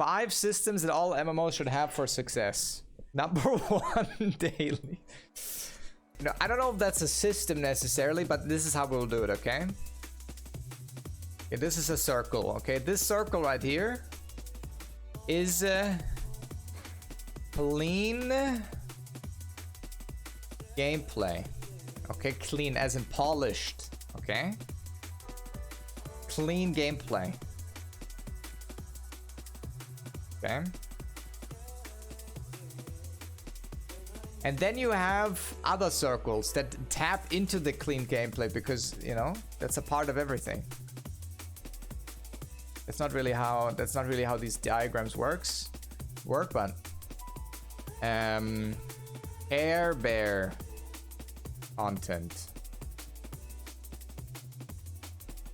5 systems that all MMOs should have for success. Number 1, daily. No, I don't know if that's a system necessarily, but this is how we'll do it, okay? Okay, this is a circle, okay? This circle right here is clean gameplay. Okay, clean as in polished, okay? Clean gameplay. Okay. And then you have other circles that tap into the clean gameplay because, you know, that's a part of everything. That's not really how these diagrams work, but Care Bear content.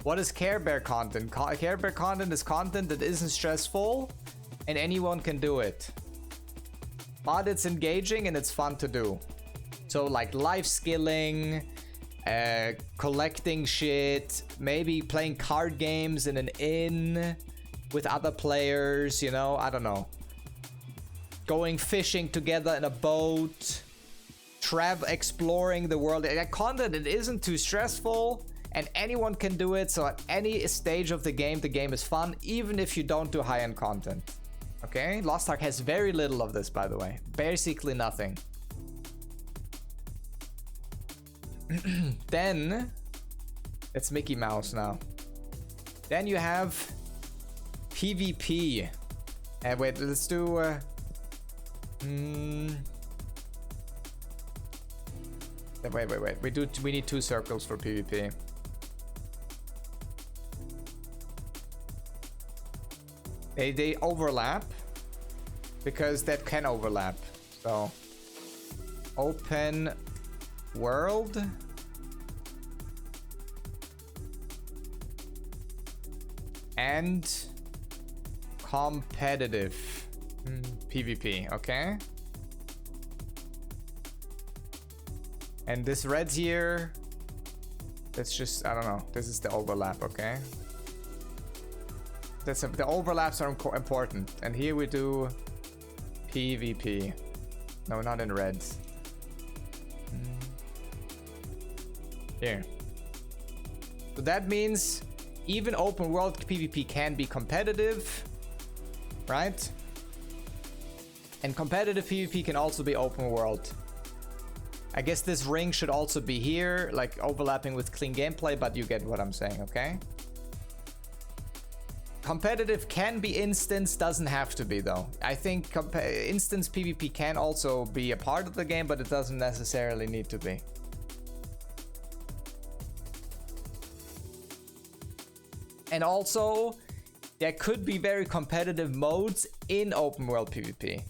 What is Care Bear content? Care Bear content is content that isn't stressful and anyone can do it. But it's engaging and it's fun to do. So like life skilling, collecting shit, maybe playing card games in an inn with other players, you know, I don't know. Going fishing together in a boat, exploring the world. Content that isn't too stressful and anyone can do it. So at any stage of the game is fun, even if you don't do high-end content. Okay, Lost Ark has very little of this, by the way. Basically nothing. Then, it's Mickey Mouse now. Then you have PvP. Wait, let's do... Wait. We need 2 circles for PvP. They overlap because that can overlap. So open world and competitive PvP, okay? And this red here, that's just, I don't know, this is the overlap, okay? The overlaps are important. And here we do PvP. No, not in reds. Here. So that means even open world PvP can be competitive, right? And competitive PvP can also be open world. I guess this ring should also be here, like overlapping with clean gameplay, but you get what I'm saying, okay? Competitive can be instance, doesn't have to be though. I think instance PvP can also be a part of the game, but it doesn't necessarily need to be. And also, there could be very competitive modes in open world PvP,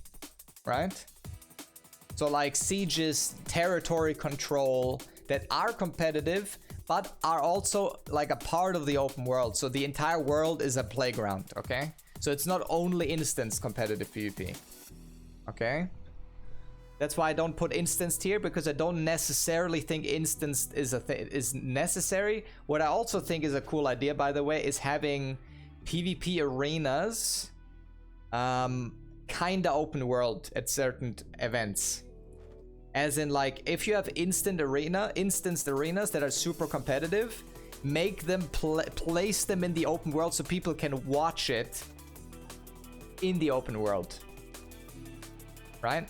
right? So like sieges, territory control, that are competitive, but are also like a part of the open world. So the entire world is a playground, okay? So it's not only instance competitive PvP, okay? That's why I don't put instanced here, because I don't necessarily think instanced is necessary. What I also think is a cool idea, by the way, is having PvP arenas kinda open world at certain events. As in, like, if you have instanced arenas that are super competitive, make them place them in the open world so people can watch it in the open world, right?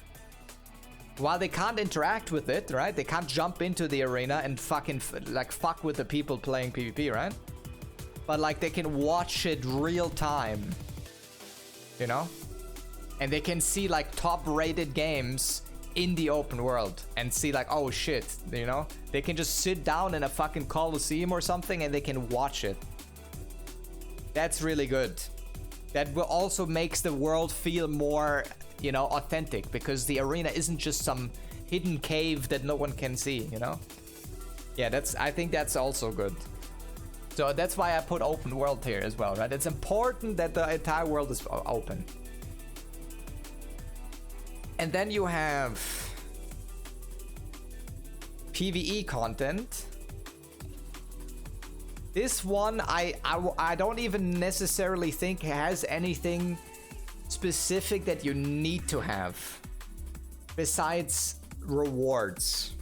While they can't interact with it, right? They can't jump into the arena and fucking like fuck with the people playing PvP, right? But like they can watch it real time, you know? And they can see like top rated games in the open world and see like, oh shit, you know? They can just sit down in a fucking Coliseum or something and they can watch it. That's really good. That will also makes the world feel more, you know, authentic, because the arena isn't just some hidden cave that no one can see, you know? Yeah, I think that's also good. So that's why I put open world here as well, right? It's important that the entire world is open. And then you have PvE content. This one, I don't even necessarily think has anything specific that you need to have besides rewards?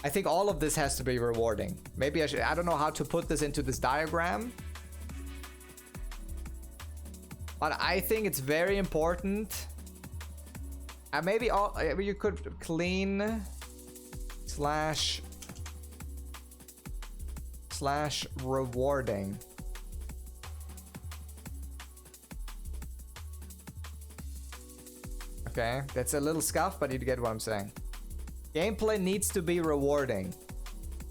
I think all of this has to be rewarding. Maybe I don't know how to put this into this diagram. But I think it's very important. And maybe you could clean slash rewarding. Okay, that's a little scuff, but you get what I'm saying. Gameplay needs to be rewarding.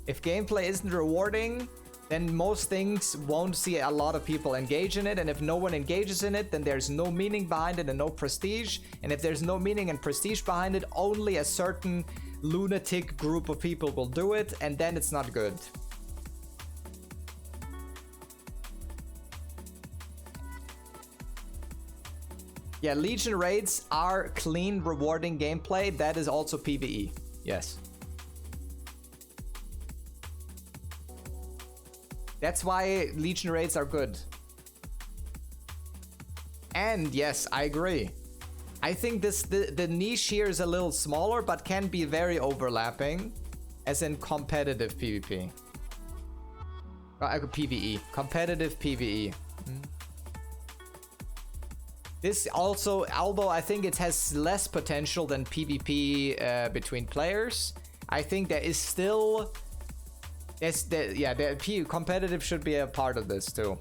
If gameplay isn't rewarding, then most things won't see a lot of people engage in it. And if no one engages in it, then there's no meaning behind it and no prestige. And if there's no meaning and prestige behind it, only a certain lunatic group of people will do it, and then it's not good. Yeah, Legion raids are clean, rewarding gameplay. That is also PvE. Yes. That's why Legion raids are good. And yes, I agree. I think the niche here is a little smaller, but can be very overlapping, as in competitive PvP. PvE. Competitive PvE. This also, although I think it has less potential than PvP between players, I think there is still... the competitive should be a part of this too.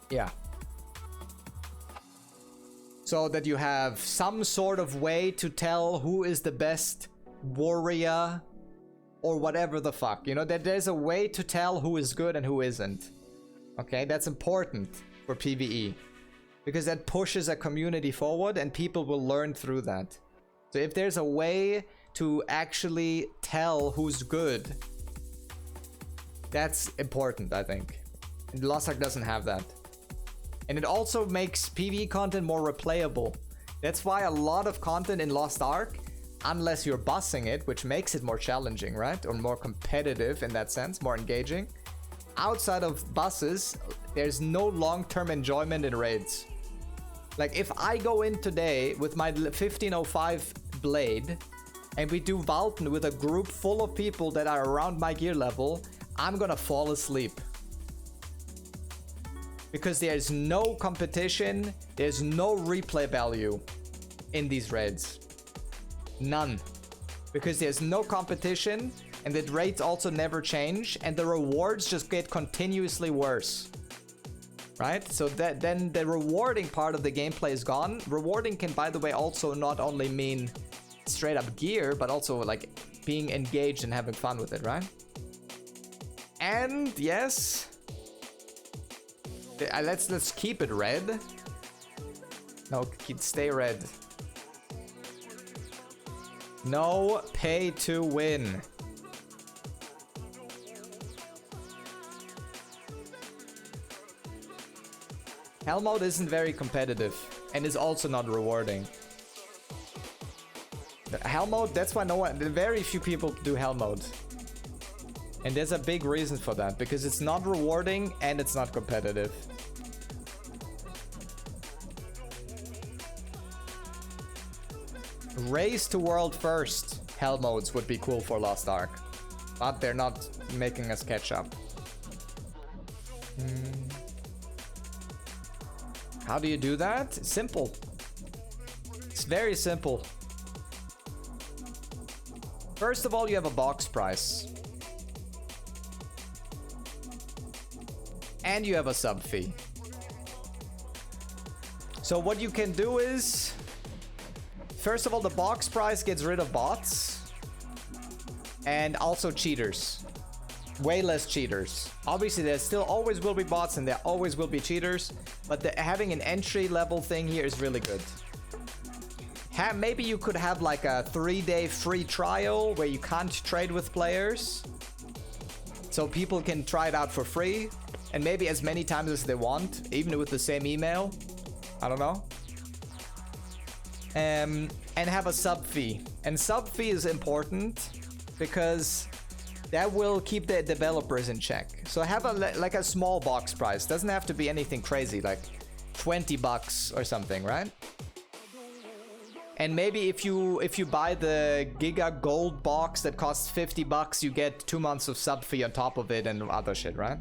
Yeah. So that you have some sort of way to tell who is the best warrior or whatever the fuck. You know, that there's a way to tell who is good and who isn't. Okay, that's important for PvE. Because that pushes a community forward and people will learn through that. So if there's a way to actually tell who's good, that's important, I think. And Lost Ark doesn't have that. And it also makes PvE content more replayable. That's why a lot of content in Lost Ark, unless you're bossing it, which makes it more challenging, right? Or more competitive in that sense, more engaging. Outside of bosses, there's no long-term enjoyment in raids. Like if I go in today with my 1505 blade and we do Valten with a group full of people that are around my gear level, I'm gonna fall asleep. Because there's no competition, there's no replay value in these raids. None. Because there's no competition, and the raids also never change, and the rewards just get continuously worse. Right? So that then the rewarding part of the gameplay is gone. Rewarding can, by the way, also not only mean straight up gear, but also like being engaged and having fun with it, right? And yes, let's keep it red. No, stay red. No pay to win. Hell mode isn't very competitive and is also not rewarding. Hell mode, that's why very few people do hell mode. And there's a big reason for that, because it's not rewarding and it's not competitive. Race to world first hell modes would be cool for Lost Ark, but they're not making us catch up. How do you do that? Simple. It's very simple. First of all, you have a box price. And you have a sub fee. So what you can do is, first of all, the box price gets rid of bots. And also cheaters. Way less cheaters. Obviously, there still always will be bots and there always will be cheaters. But having an entry level thing here is really good. Maybe you could have like a 3-day free trial where you can't trade with players. So people can try it out for free. And maybe as many times as they want, even with the same email. I don't know. And have a sub fee. And sub fee is important because That will keep the developers in check. So have like a small box price. Doesn't have to be anything crazy, like $20 or something, right? And maybe if you buy the Giga Gold box that costs $50, you get 2 months of sub fee on top of it and other shit, right?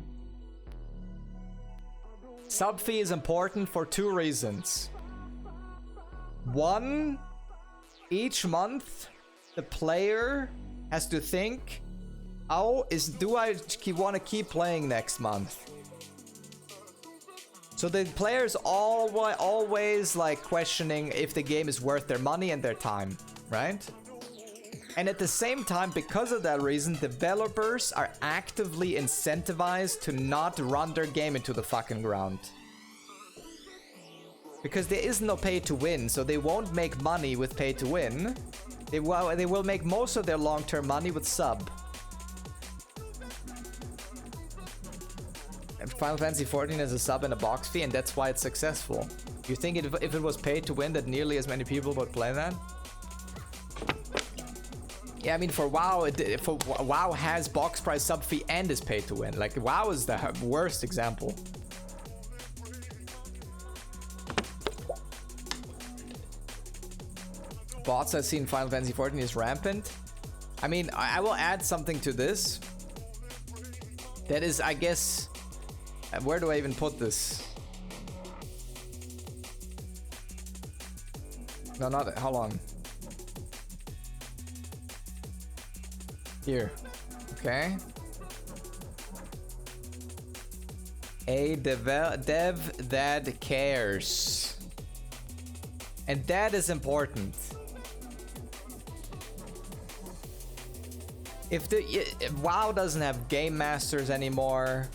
Sub fee is important for 2 reasons. One, each month the player has to think, oh, do I want to keep playing next month? So the players always like questioning if the game is worth their money and their time, right? And at the same time, because of that reason, developers are actively incentivized to not run their game into the fucking ground. Because there is no pay to win, so they won't make money with pay to win. They will make most of their long-term money with sub. And Final Fantasy XIV has a sub and a box fee, and that's why it's successful. You think if it was paid to win, that nearly as many people would play that? Yeah, I mean, for WoW, WoW has box price, sub fee, and is paid to win. Like, WoW is the worst example. Bots I've seen Final Fantasy XIV is rampant. I mean, I will add something to this. That is, I guess... Where do I even put this? No, not... Hold on. Here. Okay. A dev that cares. And that is important. If WoW doesn't have game masters anymore,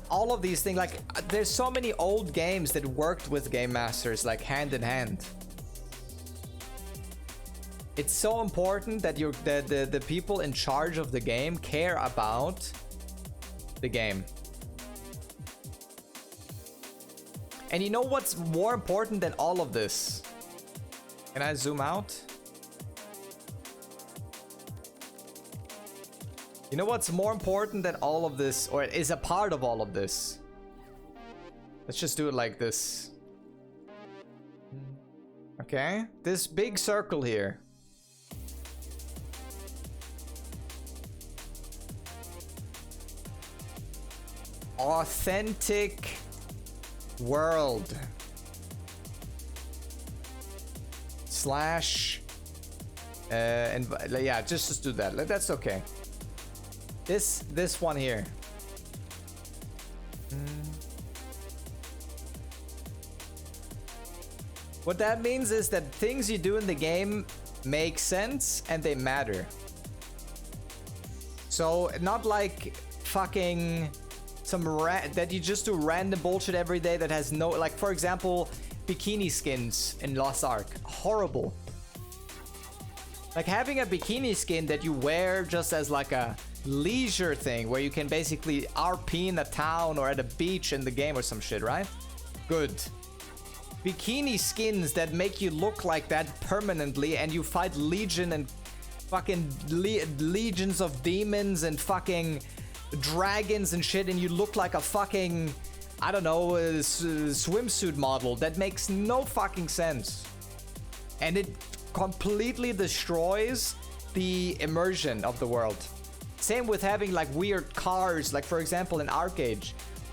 all of these things, like, there's so many old games that worked with game masters, like, hand in hand. It's so important that the people in charge of the game care about the game. And you know what's more important than all of this? Can I zoom out? You know what's more important than all of this, or is a part of all of this? Let's just do it like this. Okay, this big circle here. Authentic world. Slash. And yeah, just do that. That's okay. This one here. What that means is that things you do in the game make sense and they matter. So not like fucking some that you just do random bullshit every day that has no, like, for example, bikini skins in Lost Ark. Horrible. Like having a bikini skin that you wear just as like a leisure thing where you can basically RP in a town or at a beach in the game or some shit, right? Good. Bikini skins that make you look like that permanently and you fight legion and fucking legions of demons and fucking dragons and shit and you look like a fucking, I don't know, a swimsuit model. That makes no fucking sense. And it completely destroys the immersion of the world. Same with having like weird cars, like for example in Arcade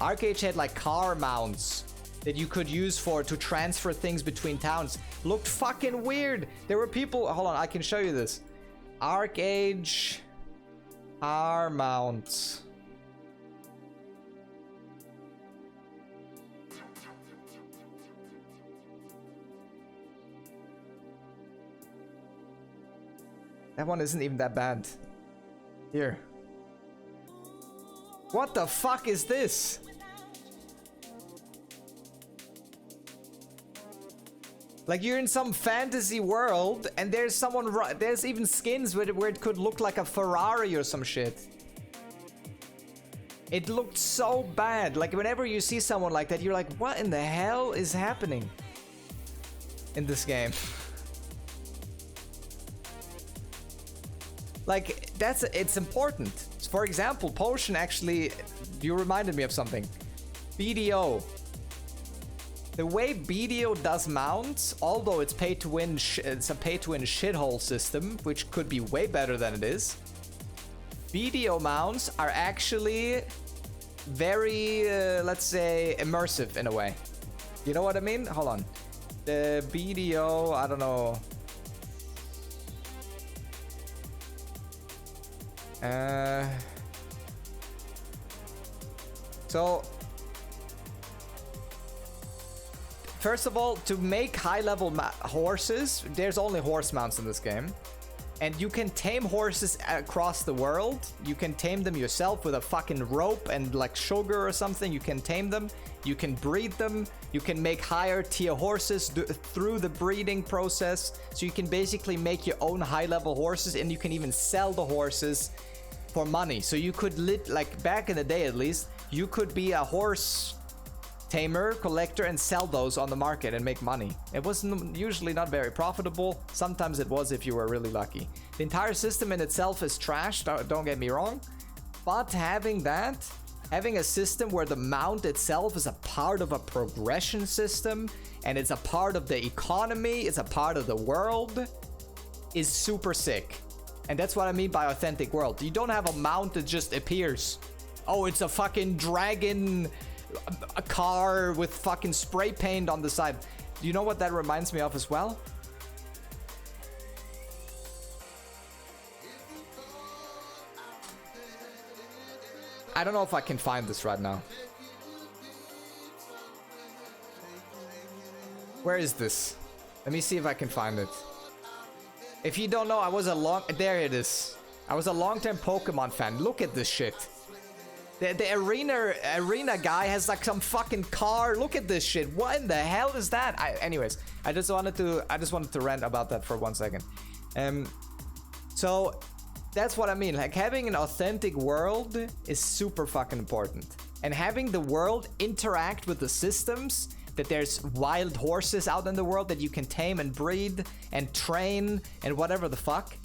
had like car mounts that you could use to transfer things between towns. Looked fucking weird. There were people, hold on, I can show you this. Arcade car mounts. That one isn't even that bad. Here. What the fuck is this? Like you're in some fantasy world and there's someone, there's even skins where it could look like a Ferrari or some shit. It looked so bad. Like whenever you see someone like that, you're like, what in the hell is happening in this game? Like, it's important. For example, Potion actually, you reminded me of something. BDO. The way BDO does mounts, although it's pay to win, it's a pay to win shithole system, which could be way better than it is. BDO mounts are actually very, let's say, immersive in a way. You know what I mean? Hold on. The BDO, I don't know. So, first of all, to make high-level horses, there's only horse mounts in this game. And you can tame horses across the world. You can tame them yourself with a fucking rope and like sugar or something. You can tame them. You can breed them. You can make higher tier horses through the breeding process. So you can basically make your own high-level horses, and you can even sell the horses for money. So you could, like back in the day at least, you could be a horse tamer, collector, and sell those on the market and make money. It was usually not very profitable. Sometimes it was if you were really lucky. The entire system in itself is trash, don't get me wrong. But having a system where the mount itself is a part of a progression system, and it's a part of the economy, it's a part of the world, is super sick. And that's what I mean by authentic world. You don't have a mount that just appears. Oh, it's a fucking dragon, a car with fucking spray paint on the side. Do you know what that reminds me of as well? I don't know if I can find this right now. Where is this? Let me see if I can find it. If you don't know, there it is. I was a long-term Pokemon fan. Look at this shit. The arena guy has like some fucking car. Look at this shit. What in the hell is that? Anyways, I just wanted to rant about that for 1 second. So that's what I mean. Like, having an authentic world is super fucking important, and having the world interact with the systems, that there's wild horses out in the world that you can tame and breed and train and whatever the fuck.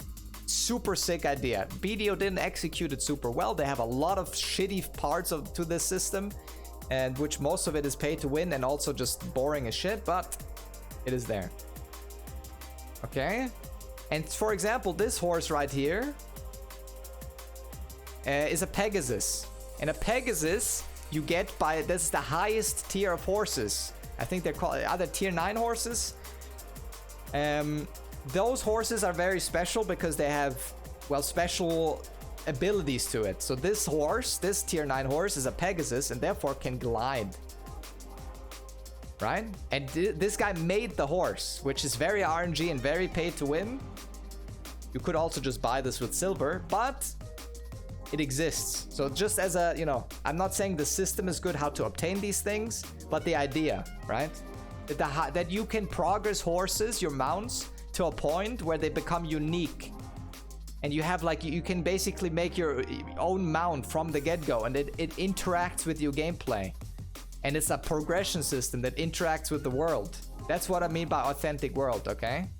Super sick idea. BDO didn't execute it super well. They have a lot of shitty parts to this system, and which most of it is pay to win and also just boring as shit, but it is there. Okay. And for example, this horse right here is a Pegasus. And a Pegasus you get by, this is the highest tier of horses. I think they're called either tier 9 horses. Those horses are very special because they have, well, special abilities to it. So this horse, this tier 9 horse, is a Pegasus and therefore can glide. Right? And this guy made the horse, which is very RNG and very pay to win. You could also just buy this with silver, but it exists. So just as a, I'm not saying the system is good how to obtain these things, but the idea, right? That you can progress horses, your mounts, to a point where they become unique. And you have like, you can basically make your own mount from the get-go, and it interacts with your gameplay. And it's a progression system that interacts with the world. That's what I mean by authentic world, okay?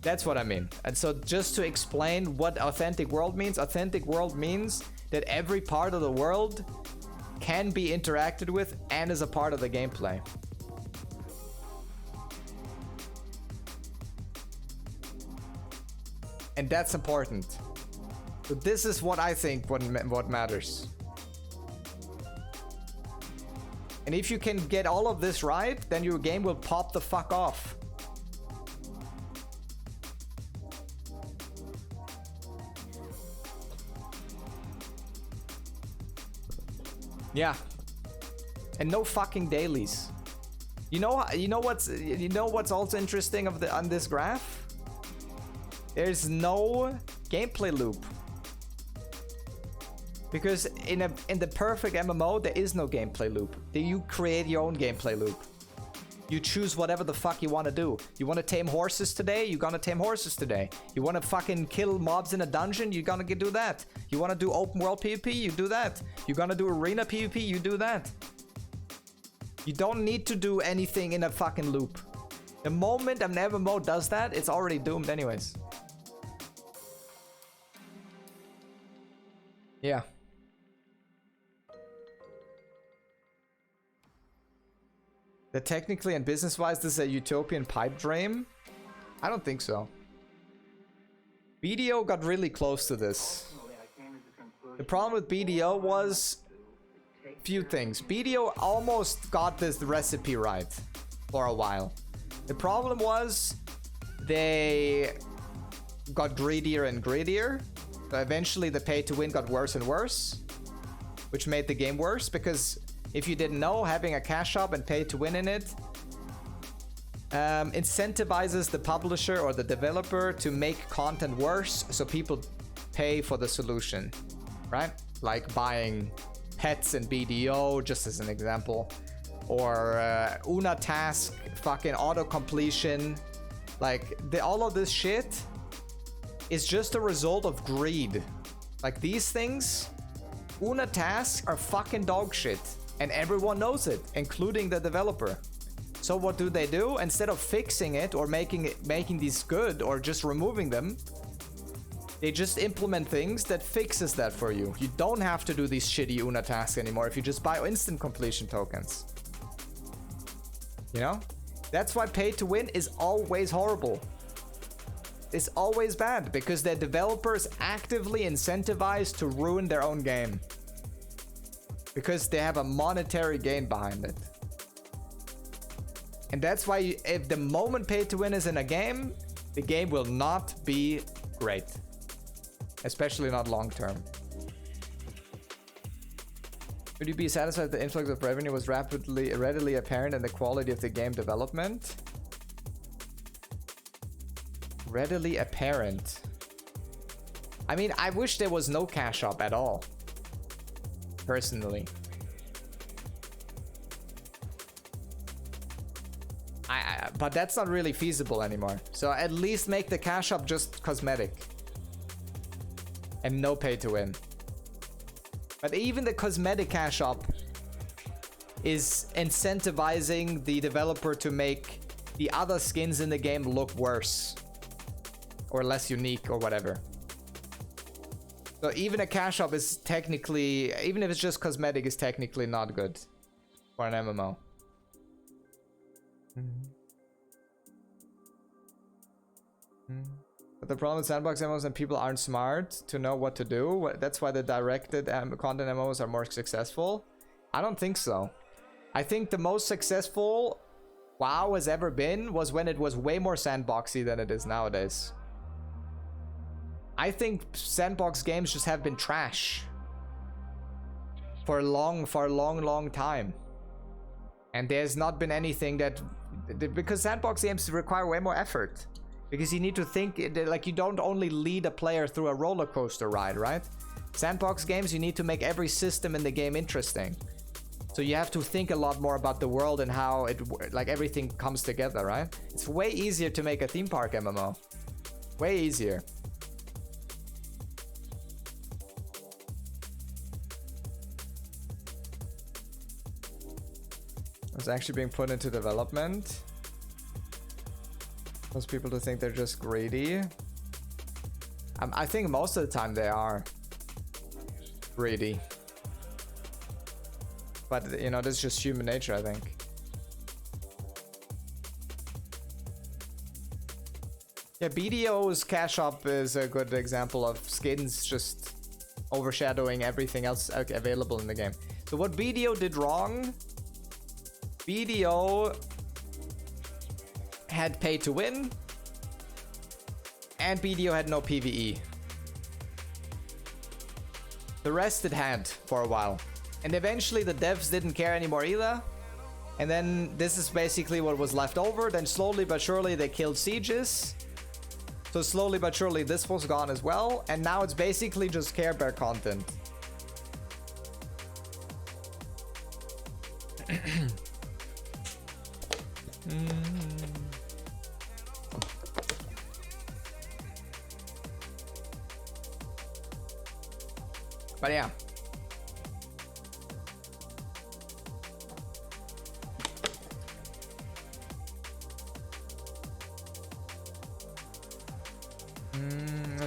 That's what I mean. And so just to explain what authentic world means that every part of the world can be interacted with and is a part of the gameplay. And that's important. So this is what I think what matters. And if you can get all of this right, then your game will pop the fuck off. Yeah. And no fucking dailies. You know what's also interesting on this graph? There's no gameplay loop. Because in the perfect MMO, there is no gameplay loop. You create your own gameplay loop. You choose whatever the fuck you want to do. You want to tame horses today? You're gonna tame horses today. You want to fucking kill mobs in a dungeon? You're gonna do that. You want to do open world PvP? You do that. You're gonna do arena PvP? You do that. You don't need to do anything in a fucking loop. The moment an MMO does that, it's already doomed anyways. Yeah. That technically and business-wise, this is a utopian pipe dream? I don't think so. BDO got really close to this. The problem with BDO was few things. BDO almost got this recipe right for a while. The problem was they got greedier and greedier. So eventually the pay to win got worse and worse, which made the game worse, because if you didn't know, having a cash shop and pay to win in it incentivizes the publisher or the developer to make content worse, so people pay for the solution, right? Like buying pets in BDO, just as an example, or Una task, fucking auto completion. Like all of this shit is just a result of greed. Like these things, Una tasks are fucking dog shit, and everyone knows it, including the developer. So what do? Instead of fixing it or making these good or just removing them, they just implement things that fixes that for you. You don't have to do these shitty Una tasks anymore if you just buy instant completion tokens. You know? That's why pay to win is always horrible. It's always bad, because their developers actively incentivized to ruin their own game, because they have a monetary gain behind it. And that's why if the moment pay to win is in a game, the game will not be great. Especially not long term. Would you be satisfied that the influx of revenue was readily apparent in the quality of the game development? Readily apparent. I mean, I wish there was no cash shop at all. Personally. But that's not really feasible anymore. So at least make the cash shop just cosmetic. And no pay to win. But even the cosmetic cash shop is incentivizing the developer to make the other skins in the game look worse. Or less unique or whatever. So even a cash shop is technically, even if it's just cosmetic, is technically not good for an MMO. But the problem with sandbox MMOs and people aren't smart to know what to do. That's why the directed content MMOs are more successful. I don't think so. I think the most successful WoW has ever been was when it was way more sandboxy than it is nowadays. I think sandbox games just have been trash for a long time. And there's not been anything that, because sandbox games require way more effort. Because you need to think, like, you don't only lead a player through a roller coaster ride, right? Sandbox games, you need to make every system in the game interesting. So you have to think a lot more about the world and how it, like, everything comes together, right? It's way easier to make a theme park MMO. Way easier. It's actually being put into development. Most people to think they're just greedy. I think most of the time they are greedy. But, you know, that's just human nature, I think. Yeah, BDO's cash shop is a good example of skins just overshadowing everything else available in the game. So what BDO did wrong, BDO had pay to win, and BDO had no PvE. The rest it had for a while. And eventually the devs didn't care anymore either. And then this is basically what was left over. Then slowly but surely they killed sieges. So slowly but surely this was gone as well. And now it's basically just Care Bear content. But yeah.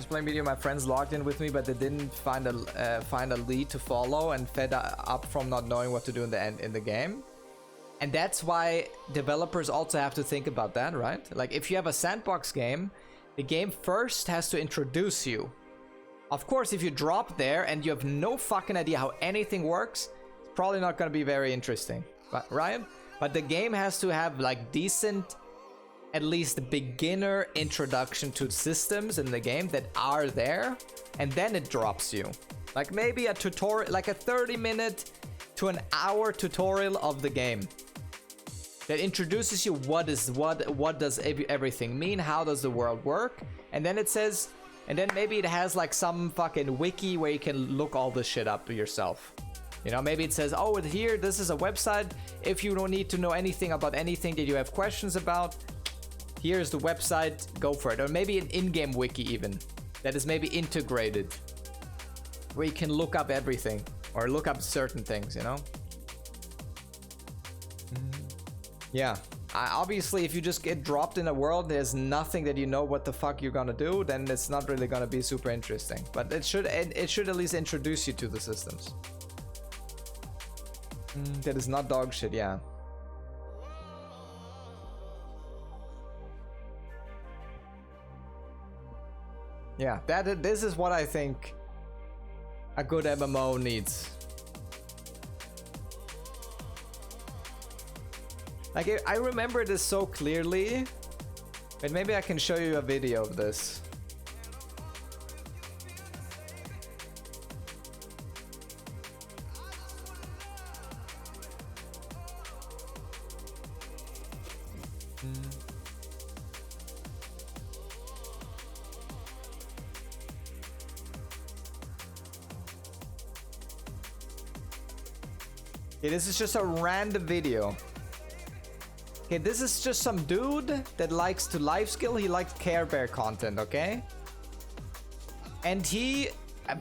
playing video. My friends logged in with me, but they didn't find a lead to follow and fed up from not knowing what to do in the game. And that's why developers also have to think about that, right? Like if you have a sandbox game, the game first has to introduce you. Of course, if you drop there and you have no fucking idea how anything works, it's probably not going to be very interesting, right? But the game has to have like decent, at least beginner introduction to systems in the game that are there, and then it drops you. Like maybe a tutorial, like a 30-minute to an hour tutorial of the game that introduces you what does everything mean, how does the world work, and then it says, and then maybe it has like some fucking wiki where you can look all this shit up yourself. You know, maybe it says, oh, here, this is a website. If you don't need to know anything about anything that you have questions about, here's the website, go for it. Or maybe an in-game wiki even, that is maybe integrated, where you can look up everything, or look up certain things, you know? Yeah, obviously if you just get dropped in a world, there's nothing that you know what the fuck you're gonna do, then it's not really gonna be super interesting. But it should at least introduce you to the systems. That is not dog shit, yeah. Yeah, this is what I think a good MMO needs. Like, I remember this so clearly, but maybe I can show you a video of this. Okay, this is just a random video. Okay, this is just some dude that likes to life skill. He likes Care Bear content, okay? And he,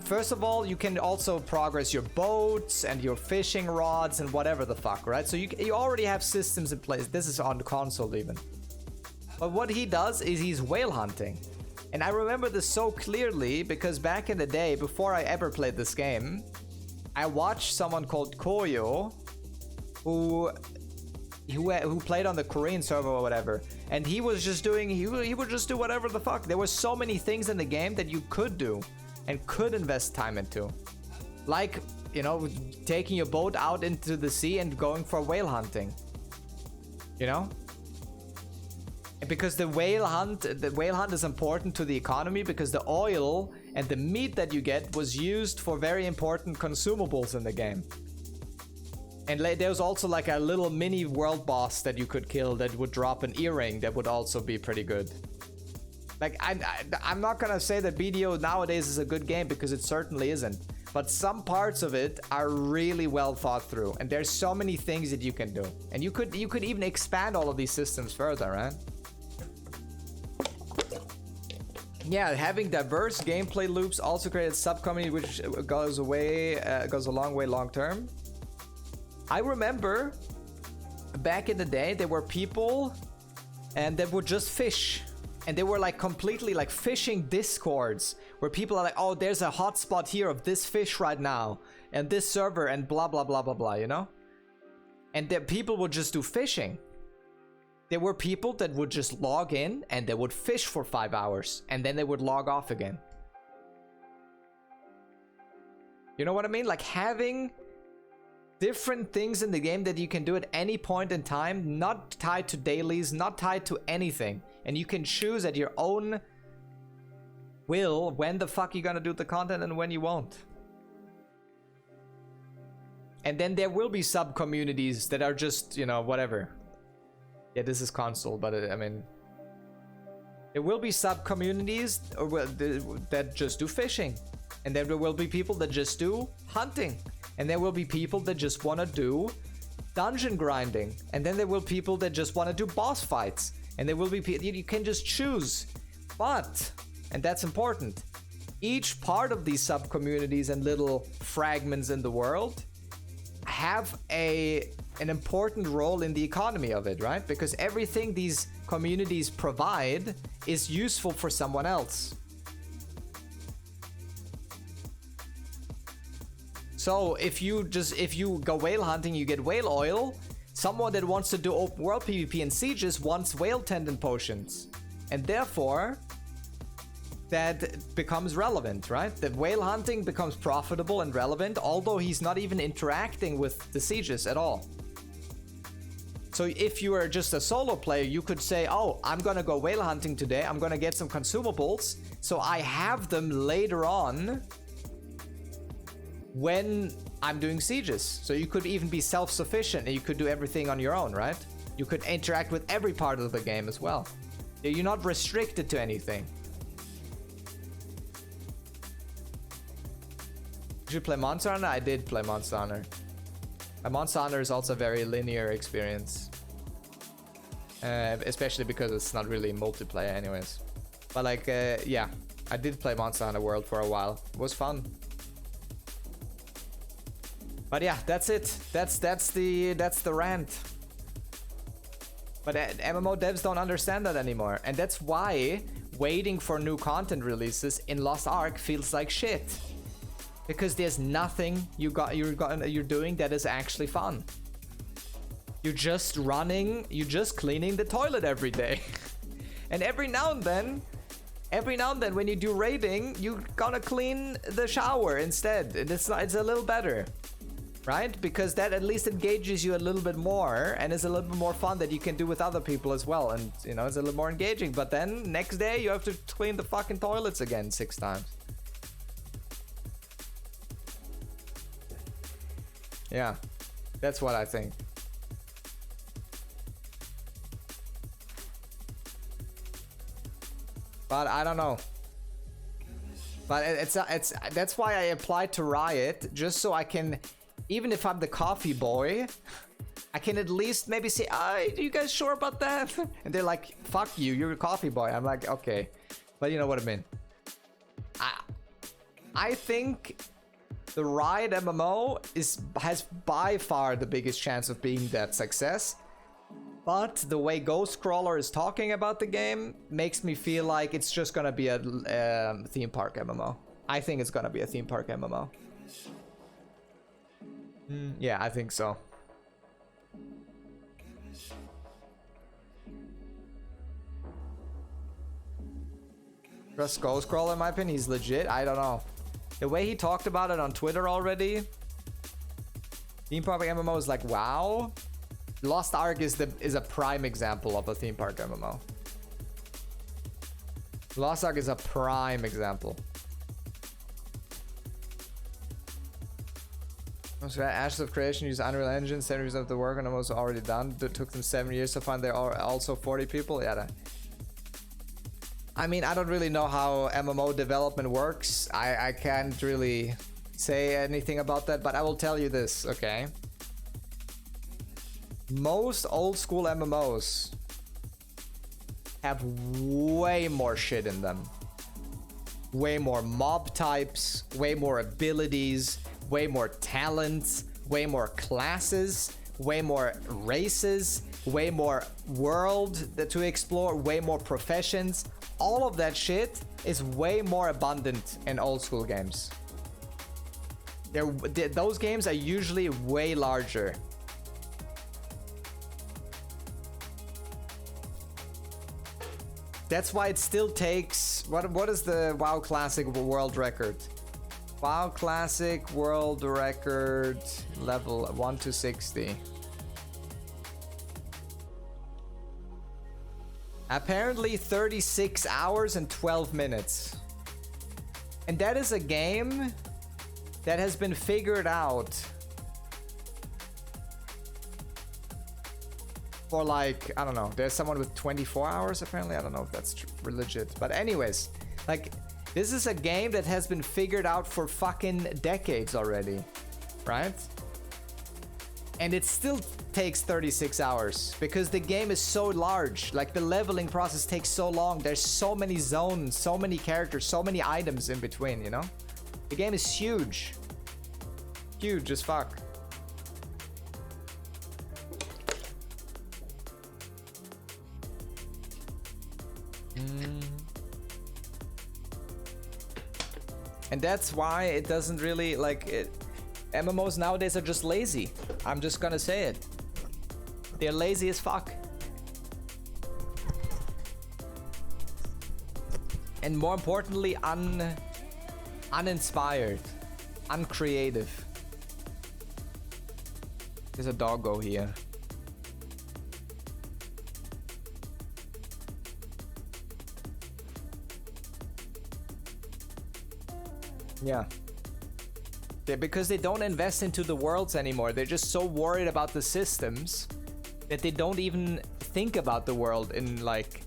first of all, you can also progress your boats and your fishing rods and whatever the fuck, right? So you already have systems in place. This is on the console even. But what he does is he's whale hunting. And I remember this so clearly because back in the day, before I ever played this game, I watched someone called Koyo who played on the Korean server or whatever, and he was just doing, he would just do whatever the fuck. There were so many things in the game that you could do and could invest time into, like, you know, taking your boat out into the sea and going for whale hunting, you know, because the whale hunt is important to the economy, because the oil and the meat that you get was used for very important consumables in the game. And there was also like a little mini world boss that you could kill that would drop an earring that would also be pretty good. Like, I'm not gonna say that BDO nowadays is a good game, because it certainly isn't. But some parts of it are really well thought through, and there's so many things that you can do. And you could even expand all of these systems further, right? Yeah, having diverse gameplay loops also created sub-community, which goes a long way long term. I remember back in the day, there were people and that would just fish, and they were like completely like fishing discords where people are like, oh, there's a hotspot here of this fish right now and this server and blah blah blah blah blah, you know? And the people would just do fishing. There were people that would just log in and they would fish for 5 hours and then they would log off again. You know what I mean? Like having different things in the game that you can do at any point in time, not tied to dailies, not tied to anything. And you can choose at your own will when the fuck you're gonna do the content and when you won't. And then there will be sub-communities that are just, you know, whatever. Yeah, this is console, but I mean, there will be sub-communities that just do fishing. And then there will be people that just do hunting. And there will be people that just want to do dungeon grinding. And then there will be people that just want to do boss fights. And there will be people, you can just choose. But, and that's important, each part of these sub-communities and little fragments in the world have an important role in the economy of it, right? Because everything these communities provide is useful for someone else. So if you go whale hunting, you get whale oil. Someone that wants to do open world PvP and sieges wants whale tendon potions. And therefore, that becomes relevant, right? The whale hunting becomes profitable and relevant, although he's not even interacting with the sieges at all. So if you are just a solo player, you could say, oh, I'm gonna go whale hunting today. I'm gonna get some consumables, so I have them later on when I'm doing sieges. So you could even be self-sufficient and you could do everything on your own, right? You could interact with every part of the game as well. You're not restricted to anything. Did you play Monster Hunter? I did play Monster Hunter. Monster Hunter is also a very linear experience. Especially because it's not really multiplayer anyways. But like, yeah, I did play Monster Hunter World for a while. It was fun. But yeah, that's it. That's the rant. But MMO devs don't understand that anymore. And that's why waiting for new content releases in Lost Ark feels like shit. Because there's nothing you're doing that is actually fun. You're just cleaning the toilet every day. And every now and then when you do raiding, you're gonna clean the shower instead. And it's a little better, right? Because that at least engages you a little bit more and is a little bit more fun that you can do with other people as well. And you know, it's a little more engaging. But then next day you have to clean the fucking toilets again 6 times. Yeah, that's what I think. But I don't know. But that's why I applied to Riot, just so I can, even if I'm the coffee boy, I can at least maybe say, are you guys sure about that? And they're like, fuck you, you're a coffee boy. I'm like, okay. But you know what I mean. I think the Riot MMO has by far the biggest chance of being that success. But the way Ghostcrawler is talking about the game makes me feel like it's just gonna be a theme park MMO. I think it's gonna be a theme park MMO. Yeah, I think so. Trust Ghostcrawler in my opinion, he's legit. I don't know. The way he talked about it on Twitter already, theme park MMO is like, wow. Lost Ark is a prime example of a theme park MMO. Lost Ark is a prime example. Ashes of Creation use Unreal Engine. 70% of the work on them was already done. It took them 7 years to find. There are also 40 people. Yeah. I mean, I don't really know how MMO development works. I can't really say anything about that, but I will tell you this, okay? Most old school MMOs have way more shit in them. Way more mob types, way more abilities, way more talents, way more classes, way more races, way more world to explore, way more professions. All of that shit is way more abundant in old school games. Those games are usually way larger. That's why it still takes... What is the WoW Classic world record? WoW Classic world record level 1 to 60. Apparently 36 hours and 12 minutes. And that is a game that has been figured out for like, I don't know, there's someone with 24 hours apparently. I don't know if that's legit. But anyways, like, this is a game that has been figured out for fucking decades already, right? And it still takes 36 hours because the game is so large. Like, the leveling process takes so long. There's so many zones, so many characters, so many items in between, you know? The game is huge. Huge as fuck. And that's why it doesn't really, like, it... MMOs nowadays are just lazy. I'm just gonna say it. They're lazy as fuck. And more importantly, uninspired, uncreative. There's a doggo here. Yeah. Because they don't invest into the worlds anymore. They're just so worried about the systems that they don't even think about the world in like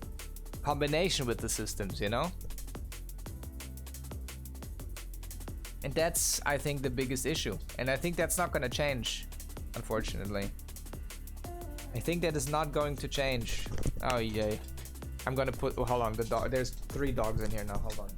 combination with the systems, you know? And that's, I think, the biggest issue. And I think that's not gonna change, unfortunately. I think that is not going to change. Oh, yay. I'm gonna put, oh, hold on, the dog, there's 3 dogs in here now, hold on.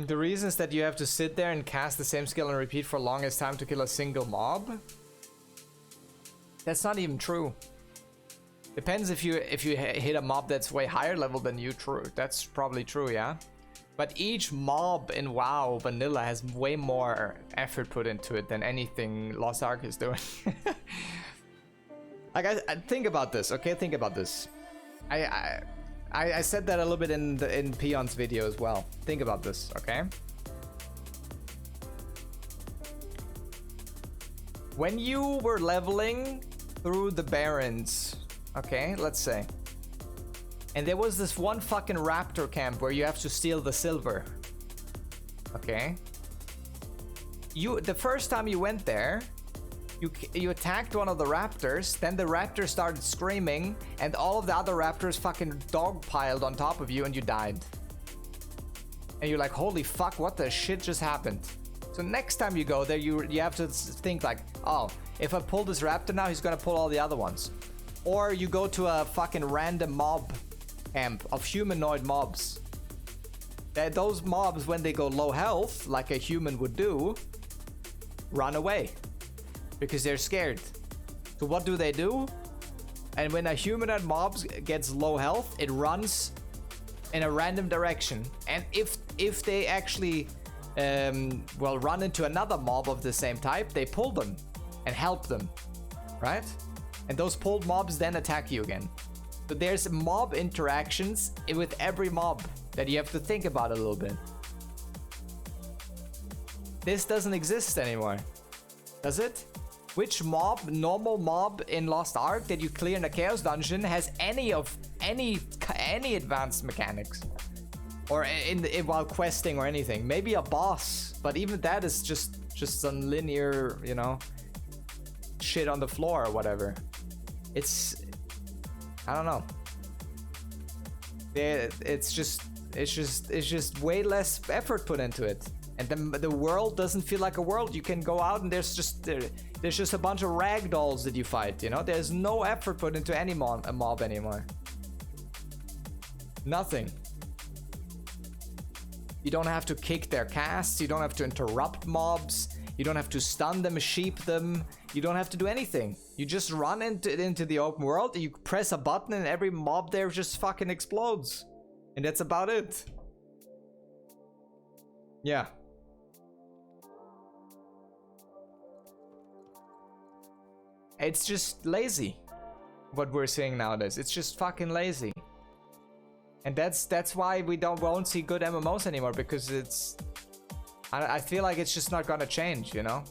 The reasons that you have to sit there and cast the same skill and repeat for longest time to kill a single mob? That's not even true. Depends if you hit a mob that's way higher level than you. True, that's probably true, yeah. But each mob in WoW vanilla has way more effort put into it than anything Lost Ark is doing. Like I think about this, okay? Think about this. I said that a little bit in Peon's video as well. Think about this, okay? When you were leveling through the Barrens, okay, let's say, and there was this one fucking raptor camp where you have to steal the silver, okay? The first time you went there, you attacked one of the raptors, then the raptor started screaming, and all of the other raptors fucking dogpiled on top of you and you died. And you're like, holy fuck, what the shit just happened? So next time you go there, you have to think like, oh, if I pull this raptor now, he's gonna pull all the other ones. Or you go to a fucking random mob camp of humanoid mobs. Those mobs, when they go low health, like a human would do, run away. Because they're scared. So what do? And when a humanoid mob gets low health, it runs in a random direction. And if they actually run into another mob of the same type, they pull them and help them, right? And those pulled mobs then attack you again. So there's mob interactions with every mob that you have to think about a little bit. This doesn't exist anymore, does it? Which normal mob in Lost Ark that you clear in a Chaos Dungeon has any advanced mechanics? Or while questing or anything? Maybe a boss, but even that is just some linear, you know, shit on the floor or whatever. I don't know. It's just way less effort put into it. And the world doesn't feel like a world. You can go out and there's just a bunch of ragdolls that you fight, you know? There's no effort put into any mob anymore. Nothing. You don't have to kick their casts, you don't have to interrupt mobs, you don't have to stun them, sheep them, you don't have to do anything. You just run into the open world, you press a button and every mob there just fucking explodes. And that's about it. Yeah. It's just lazy, what we're seeing nowadays. It's just fucking lazy. And that's why we won't see good MMOs anymore, because I feel like it's just not gonna change, you know?